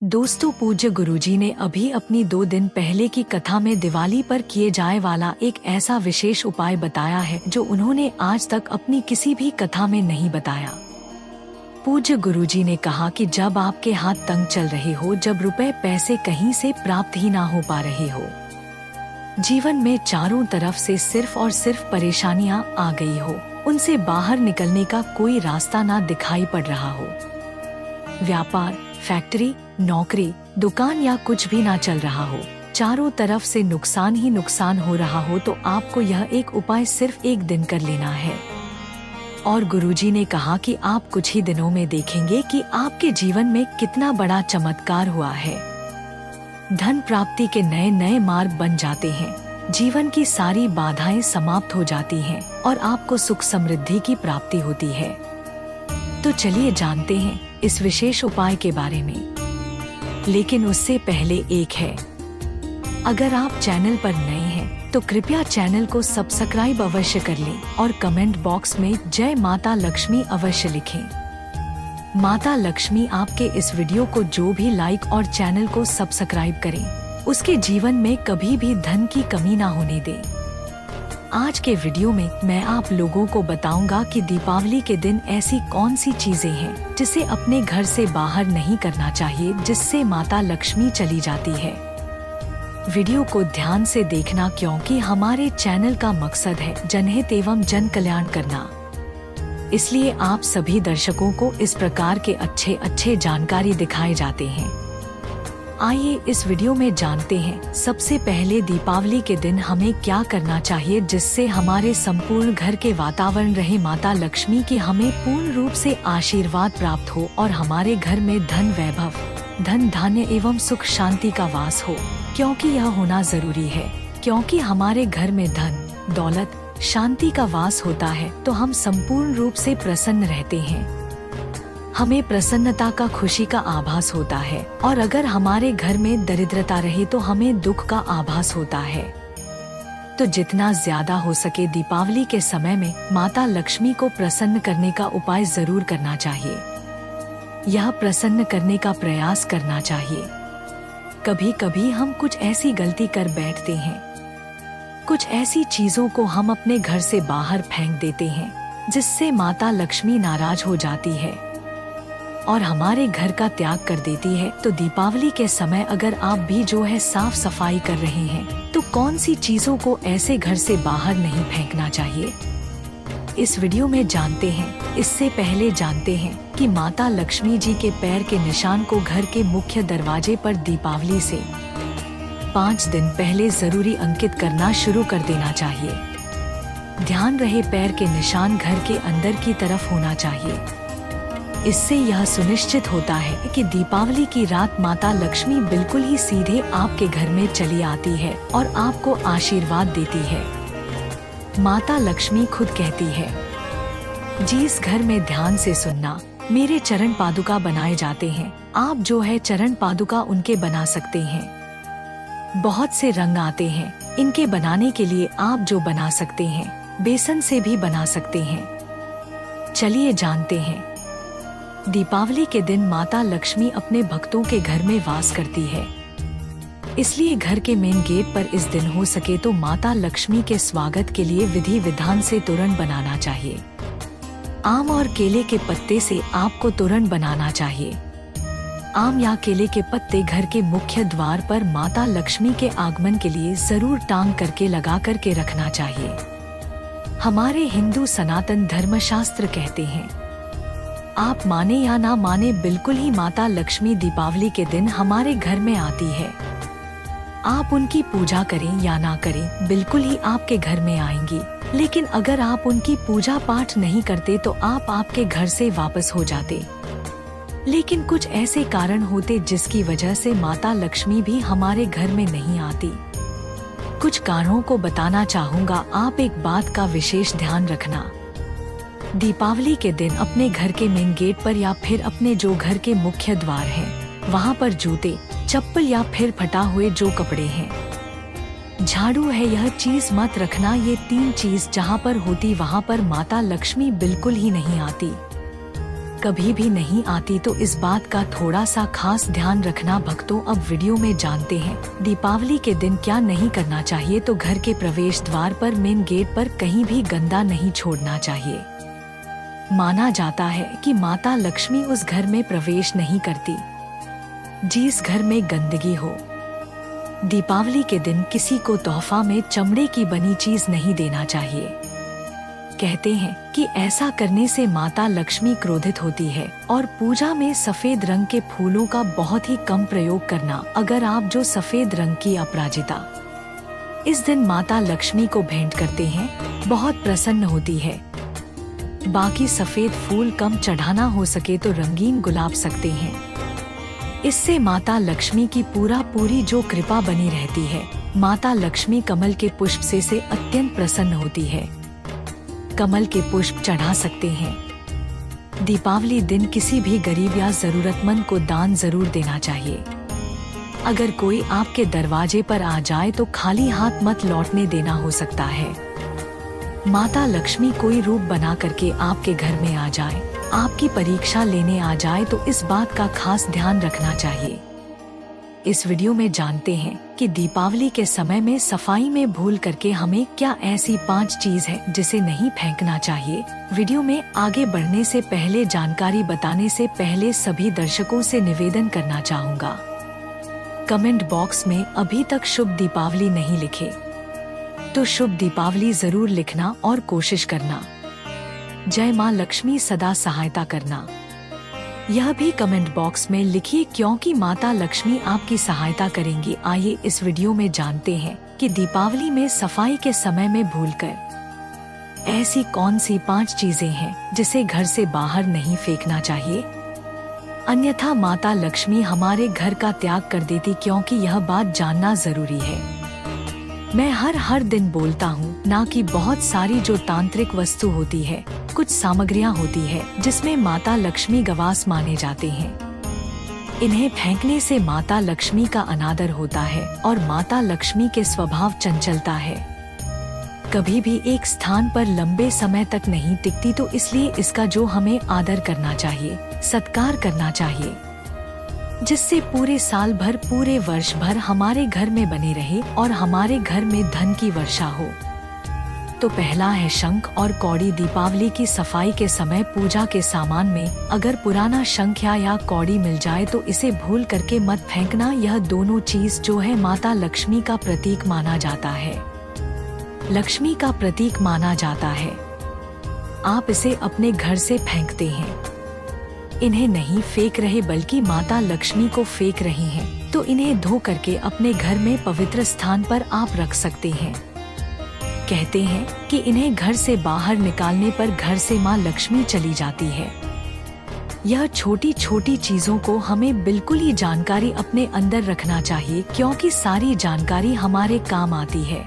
दोस्तों, पूज्य गुरुजी ने अभी अपनी 2 दिन पहले की कथा में दिवाली पर किए जाए वाला एक ऐसा विशेष उपाय बताया है जो उन्होंने आज तक अपनी किसी भी कथा में नहीं बताया। पूज्य गुरुजी ने कहा कि जब आपके हाथ तंग चल रहे हो, जब रुपए पैसे कहीं से प्राप्त ही ना हो पा रहे हो, जीवन में चारों तरफ से सिर्फ और सिर्फ परेशानियां आ गई हो, उनसे बाहर निकलने का कोई रास्ता ना दिखाई पड़ रहा हो, व्यापार, फैक्ट्री, नौकरी, दुकान या कुछ भी ना चल रहा हो, चारों तरफ से नुकसान ही नुकसान हो रहा हो, तो आपको यह एक उपाय सिर्फ 1 दिन कर लेना है। और गुरुजी ने कहा कि आप कुछ ही दिनों में देखेंगे कि आपके जीवन में कितना बड़ा चमत्कार हुआ है। धन प्राप्ति के नए नए मार्ग बन जाते हैं, जीवन की सारी बाधाएं समाप्त हो जाती हैं और आपको सुख समृद्धि की प्राप्ति होती है। तो चलिए जानते हैं इस विशेष उपाय के बारे में। लेकिन उससे पहले एक है, अगर आप चैनल पर नए हैं तो कृपया चैनल को सब्सक्राइब अवश्य कर लें और कमेंट बॉक्स में जय माता लक्ष्मी अवश्य लिखें। माता लक्ष्मी आपके इस वीडियो को जो भी लाइक और चैनल को सब्सक्राइब करें, उसके जीवन में कभी भी धन की कमी ना होने दें। आज के वीडियो में मैं आप लोगों को बताऊंगा कि दीपावली के दिन ऐसी कौन सी चीजें हैं जिसे अपने घर से बाहर नहीं करना चाहिए, जिससे माता लक्ष्मी चली जाती है। वीडियो को ध्यान से देखना, क्योंकि हमारे चैनल का मकसद है जनहित एवं जन कल्याण करना। इसलिए आप सभी दर्शकों को इस प्रकार के अच्छे जानकारी दिखाए जाते हैं। आइए इस वीडियो में जानते हैं। सबसे पहले दीपावली के दिन हमें क्या करना चाहिए जिससे हमारे संपूर्ण घर के वातावरण रहे माता लक्ष्मी की हमें पूर्ण रूप से आशीर्वाद प्राप्त हो और हमारे घर में धन वैभव, धन धान्य एवं सुख शांति का वास हो, क्योंकि यह होना जरूरी है। क्योंकि हमारे घर में धन, दौलत, शांति का वास होता है तो हम संपूर्ण रूप से प्रसन्न रहते हैं, हमें प्रसन्नता का, खुशी का आभास होता है। और अगर हमारे घर में दरिद्रता रहे तो हमें दुख का आभास होता है। तो जितना ज्यादा हो सके दीपावली के समय में माता लक्ष्मी को प्रसन्न करने का उपाय जरूर करना चाहिए। यह प्रसन्न करने का प्रयास करना चाहिए। कभी कभी हम कुछ ऐसी गलती कर बैठते हैं, कुछ ऐसी चीजों को हम अपने घर से बाहर फेंक देते हैं जिससे माता लक्ष्मी नाराज हो जाती है और हमारे घर का त्याग कर देती है। तो दीपावली के समय अगर आप भी जो है साफ सफाई कर रहे हैं तो कौन सी चीजों को ऐसे घर से बाहर नहीं फेंकना चाहिए, इस वीडियो में जानते हैं। इससे पहले जानते हैं कि माता लक्ष्मी जी के पैर के निशान को घर के मुख्य दरवाजे पर दीपावली से 5 दिन पहले जरूरी अंकित करना शुरू कर देना चाहिए। ध्यान रहे पैर के निशान घर के अंदर की तरफ होना चाहिए। इससे यह सुनिश्चित होता है कि दीपावली की रात माता लक्ष्मी बिल्कुल ही सीधे आपके घर में चली आती है और आपको आशीर्वाद देती है। माता लक्ष्मी खुद कहती है, जिस घर में ध्यान से सुनना, मेरे चरण पादुका बनाए जाते हैं। आप जो है चरण पादुका उनके बना सकते हैं। बहुत से रंग आते हैं, इनके बनाने के लिए आप जो बना सकते हैं, बेसन से भी बना सकते हैं। चलिए जानते हैं। दीपावली के दिन माता लक्ष्मी अपने भक्तों के घर में वास करती है, इसलिए घर के मेन गेट पर इस दिन हो सके तो माता लक्ष्मी के स्वागत के लिए विधि विधान से तोरण बनाना चाहिए। आम और केले के पत्ते से आपको तोरण बनाना चाहिए। आम या केले के पत्ते घर के मुख्य द्वार पर माता लक्ष्मी के आगमन के लिए जरूर टांग करके लगा करके रखना चाहिए। हमारे हिंदू सनातन धर्मशास्त्र कहते हैं, आप माने या ना माने, बिल्कुल ही माता लक्ष्मी दीपावली के दिन हमारे घर में आती है। आप उनकी पूजा करें या ना करें, बिल्कुल ही आपके घर में आएंगी। लेकिन अगर आप उनकी पूजा पाठ नहीं करते तो आप आपके घर से वापस हो जाते। लेकिन कुछ ऐसे कारण होते जिसकी वजह से माता लक्ष्मी भी हमारे घर में नहीं आती। कुछ कारणों को बताना चाहूँगा, आप एक बात का विशेष ध्यान रखना। दीपावली के दिन अपने घर के मेन गेट पर या फिर अपने जो घर के मुख्य द्वार हैं, वहाँ पर जूते, चप्पल या फिर फटा हुए जो कपड़े हैं, झाड़ू है, यह चीज मत रखना। ये 3 चीज जहाँ पर होती वहाँ पर माता लक्ष्मी बिल्कुल ही नहीं आती। कभी भी नहीं आती, तो इस बात का थोड़ा सा खास ध्यान रखना भक्तों। अब वीडियो में जानते हैं दीपावली के दिन क्या नहीं करना चाहिए। तो घर के प्रवेश द्वार पर मेन गेट पर कहीं भी गंदा नहीं छोड़ना चाहिए। माना जाता है कि माता लक्ष्मी उस घर में प्रवेश नहीं करती जिस घर में गंदगी हो। दीपावली के दिन किसी को तोहफा में चमड़े की बनी चीज नहीं देना चाहिए। कहते हैं कि ऐसा करने से माता लक्ष्मी क्रोधित होती है। और पूजा में सफेद रंग के फूलों का बहुत ही कम प्रयोग करना। अगर आप जो सफेद रंग की अपराजिता इस दिन माता लक्ष्मी को भेंट करते हैं, बहुत प्रसन्न होती है। बाकी सफेद फूल कम चढ़ाना, हो सके तो रंगीन गुलाब सकते हैं। इससे माता लक्ष्मी की पूरी जो कृपा बनी रहती है। माता लक्ष्मी कमल के पुष्प से अत्यंत प्रसन्न होती है। कमल के पुष्प चढ़ा सकते हैं। दीपावली दिन किसी भी गरीब या जरूरतमंद को दान जरूर देना चाहिए। अगर कोई आपके दरवाजे पर आ जाए तो खाली हाथ मत लौटने देना हो सकता है। माता लक्ष्मी कोई रूप बना करके आपके घर में आ जाए, आपकी परीक्षा लेने आ जाए, तो इस बात का खास ध्यान रखना चाहिए। इस वीडियो में जानते हैं कि दीपावली के समय में सफाई में भूल करके हमें क्या ऐसी 5 चीज है जिसे नहीं फेंकना चाहिए। वीडियो में आगे बढ़ने से पहले जानकारी बताने से पहले सभी दर्शकों से निवेदन करना चाहूँगा, कमेंट बॉक्स में अभी तक शुभ दीपावली नहीं लिखे तो शुभ दीपावली जरूर लिखना और कोशिश करना। जय माँ लक्ष्मी सदा सहायता करना यह भी कमेंट बॉक्स में लिखिए, क्योंकि माता लक्ष्मी आपकी सहायता करेंगी। आइए इस वीडियो में जानते हैं कि दीपावली में सफाई के समय में भूलकर ऐसी कौन सी 5 चीजें हैं जिसे घर से बाहर नहीं फेंकना चाहिए, अन्यथा माता लक्ष्मी हमारे घर का त्याग कर देती। क्योंकि यह बात जानना जरूरी है। मैं हर दिन बोलता हूँ ना कि बहुत सारी जो तांत्रिक वस्तु होती है, कुछ सामग्रियाँ होती है जिसमें माता लक्ष्मी गवास माने जाते हैं। इन्हें फेंकने से माता लक्ष्मी का अनादर होता है और माता लक्ष्मी के स्वभाव चंचलता है, कभी भी एक स्थान पर लंबे समय तक नहीं टिकती। तो इसलिए इसका जो हमें आदर करना चाहिए, सत्कार करना चाहिए, जिससे पूरे साल भर, पूरे वर्ष भर हमारे घर में बने रहे और हमारे घर में धन की वर्षा हो। तो पहला है शंख और कौड़ी। दीपावली की सफाई के समय पूजा के सामान में अगर पुराना शंख या कौड़ी मिल जाए तो इसे भूल करके मत फेंकना। यह दोनों चीज जो है माता लक्ष्मी का प्रतीक माना जाता है, लक्ष्मी का प्रतीक माना जाता है। आप इसे अपने घर से फेंकते हैं, इन्हें नहीं फेंक रहे बल्कि माता लक्ष्मी को फेंक रहे हैं, तो इन्हें धो करके अपने घर में पवित्र स्थान पर आप रख सकते हैं। कहते हैं कि इन्हें घर से बाहर निकालने पर घर से माँ लक्ष्मी चली जाती है। यह छोटी छोटी चीजों को हमें बिल्कुल ही जानकारी अपने अंदर रखना चाहिए, क्योंकि सारी जानकारी हमारे काम आती है।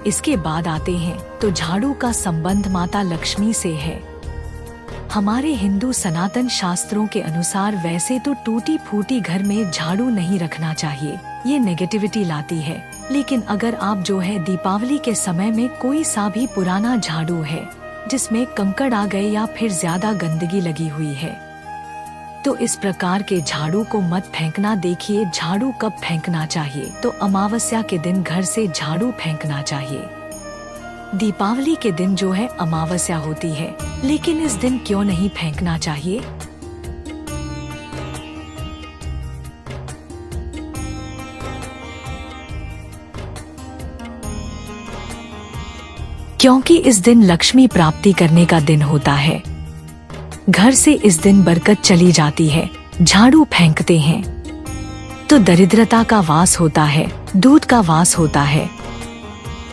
इसके बाद आते हैं तो झाड़ू का संबंध माता लक्ष्मी से है। हमारे हिंदू सनातन शास्त्रों के अनुसार वैसे तो टूटी फूटी घर में झाड़ू नहीं रखना चाहिए, ये नेगेटिविटी लाती है। लेकिन अगर आप जो है दीपावली के समय में कोई सा भी पुराना झाड़ू है जिसमें कंकड़ आ गए या फिर ज्यादा गंदगी लगी हुई है, तो इस प्रकार के झाड़ू को मत फेंकना। देखिए झाड़ू कब फेंकना चाहिए, तो अमावस्या के दिन घर से झाड़ू फेंकना चाहिए। दीपावली के दिन जो है अमावस्या होती है, लेकिन इस दिन क्यों नहीं फेंकना चाहिए? क्योंकि इस दिन लक्ष्मी प्राप्ति करने का दिन होता है। घर से इस दिन बरकत चली जाती है। झाड़ू फेंकते हैं तो दरिद्रता का वास होता है, दूध का वास होता है।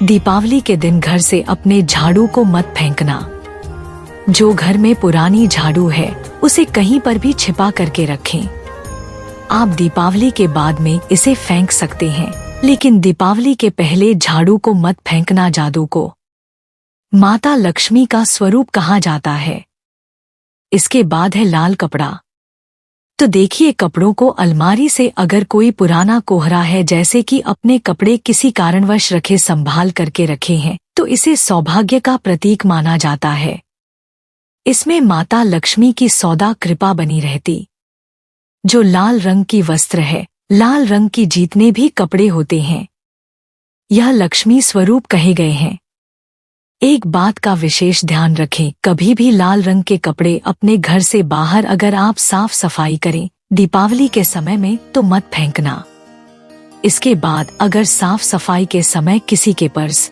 दीपावली के दिन घर से अपने झाड़ू को मत फेंकना। जो घर में पुरानी झाड़ू है उसे कहीं पर भी छिपा करके रखें। आप दीपावली के बाद में इसे फेंक सकते हैं, लेकिन दीपावली के पहले झाड़ू को मत फेंकना। जादू को माता लक्ष्मी का स्वरूप कहा जाता है। इसके बाद है लाल कपड़ा। तो देखिए कपड़ों को अलमारी से अगर कोई पुराना कोहरा है, जैसे कि अपने कपड़े किसी कारणवश रखे, संभाल करके रखे हैं, तो इसे सौभाग्य का प्रतीक माना जाता है। इसमें माता लक्ष्मी की सौदा कृपा बनी रहती। जो लाल रंग की वस्त्र है, लाल रंग की जितने भी कपड़े होते हैं, यह लक्ष्मी स्वरूप कहे गए हैं। एक बात का विशेष ध्यान रखें, कभी भी लाल रंग के कपड़े अपने घर से बाहर अगर आप साफ सफाई करें दीपावली के समय में तो मत फेंकना। इसके बाद अगर साफ सफाई के समय किसी के पर्स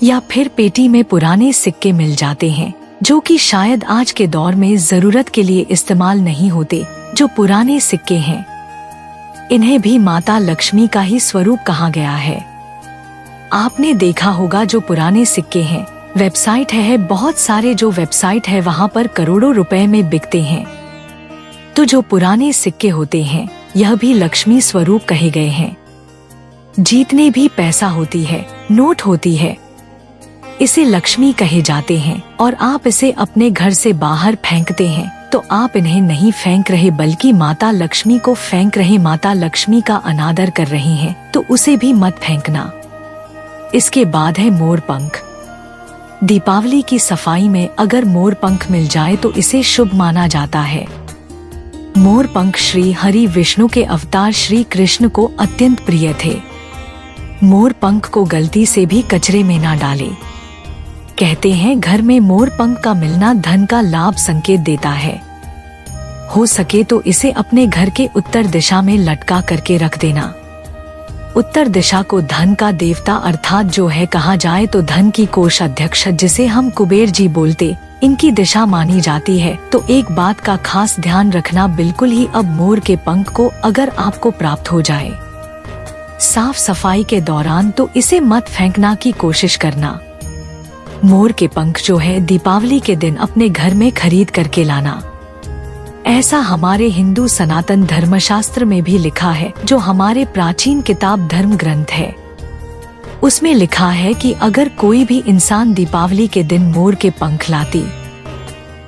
या फिर पेटी में पुराने सिक्के मिल जाते हैं जो कि शायद आज के दौर में जरूरत के लिए इस्तेमाल नहीं होते, जो पुराने सिक्के हैं, इन्हें भी माता लक्ष्मी का ही स्वरूप कहा गया है। आपने देखा होगा जो पुराने सिक्के हैं, वेबसाइट है बहुत सारे जो वेबसाइट है वहाँ पर करोड़ों रुपए में बिकते हैं। तो जो पुराने सिक्के होते हैं यह भी लक्ष्मी स्वरूप कहे गए हैं। जितने भी पैसा होती है, नोट होती है, इसे लक्ष्मी कहे जाते हैं और आप इसे अपने घर से बाहर फेंकते हैं तो आप इन्हें नहीं फेंक रहे बल्कि माता लक्ष्मी को फेंक रहे, माता लक्ष्मी का अनादर कर रही हैं, तो उसे भी मत फेंकना। इसके बाद है मोर पंख। दीपावली की सफाई में अगर मोर पंख मिल जाए तो इसे शुभ माना जाता है। मोर पंख श्री हरि विष्णु के अवतार श्री कृष्ण को अत्यंत प्रिय थे। मोर पंख को गलती से भी कचरे में ना डाले। कहते हैं घर में मोर पंख का मिलना धन का लाभ संकेत देता है। हो सके तो इसे अपने घर के उत्तर दिशा में लटका करके रख देना। उत्तर दिशा को धन का देवता अर्थात जो है कहा जाए तो धन की कोष अध्यक्ष जिसे हम कुबेर जी बोलते, इनकी दिशा मानी जाती है। तो एक बात का खास ध्यान रखना, बिल्कुल ही अब मोर के पंख को अगर आपको प्राप्त हो जाए साफ सफाई के दौरान तो इसे मत फेंकना की कोशिश करना। मोर के पंख जो है दीपावली के दिन अपने घर में खरीद करके लाना। ऐसा हमारे हिंदू सनातन धर्मशास्त्र में भी लिखा है, जो हमारे प्राचीन किताब धर्म ग्रंथ है। उसमें लिखा है कि अगर कोई भी इंसान दीपावली के दिन मोर के पंख लाती,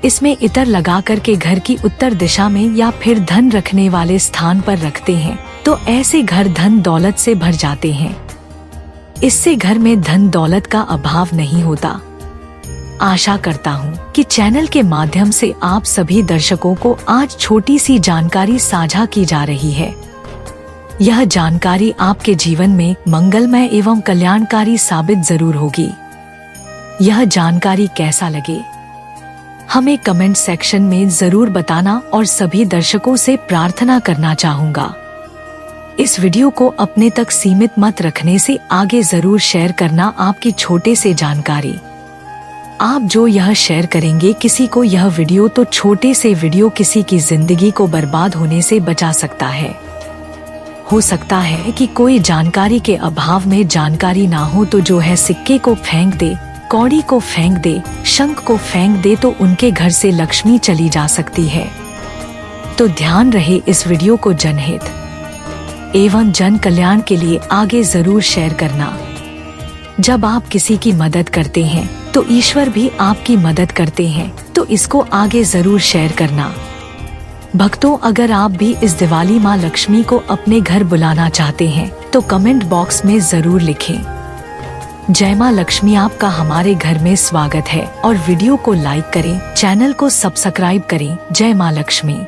इसमें इत्र लगा करके घर की उत्तर दिशा में या फिर धन रखने वाले स्थान पर रखते हैं तो ऐसे घर धन दौलत से भर जाते हैं। इससे घर में धन दौलत का अभाव नहीं होता। आशा करता हूँ कि चैनल के माध्यम से आप सभी दर्शकों को आज छोटी सी जानकारी साझा की जा रही है। यह जानकारी आपके जीवन में मंगलमय एवं कल्याणकारी साबित जरूर होगी। यह जानकारी कैसा लगे हमें कमेंट सेक्शन में जरूर बताना और सभी दर्शकों से प्रार्थना करना चाहूँगा, इस वीडियो को अपने तक सीमित मत रखने से आगे जरूर शेयर करना। आपकी छोटे से जानकारी आप जो यह शेयर करेंगे किसी को यह वीडियो, तो छोटे से वीडियो किसी की जिंदगी को बर्बाद होने से बचा सकता है। हो सकता है कि कोई जानकारी के अभाव में जानकारी ना हो तो जो है सिक्के को फेंक दे, कौड़ी को फेंक दे, शंख को फेंक दे तो उनके घर से लक्ष्मी चली जा सकती है। तो ध्यान रहे इस वीडियो को जनहित एवं जन कल्याण के लिए आगे जरूर शेयर करना। जब आप किसी की मदद करते हैं तो ईश्वर भी आपकी मदद करते हैं, तो इसको आगे जरूर शेयर करना। भक्तों, अगर आप भी इस दिवाली माँ लक्ष्मी को अपने घर बुलाना चाहते हैं तो कमेंट बॉक्स में जरूर लिखें। जय माँ लक्ष्मी आपका हमारे घर में स्वागत है और वीडियो को लाइक करें, चैनल को सब्सक्राइब करें। जय माँ लक्ष्मी।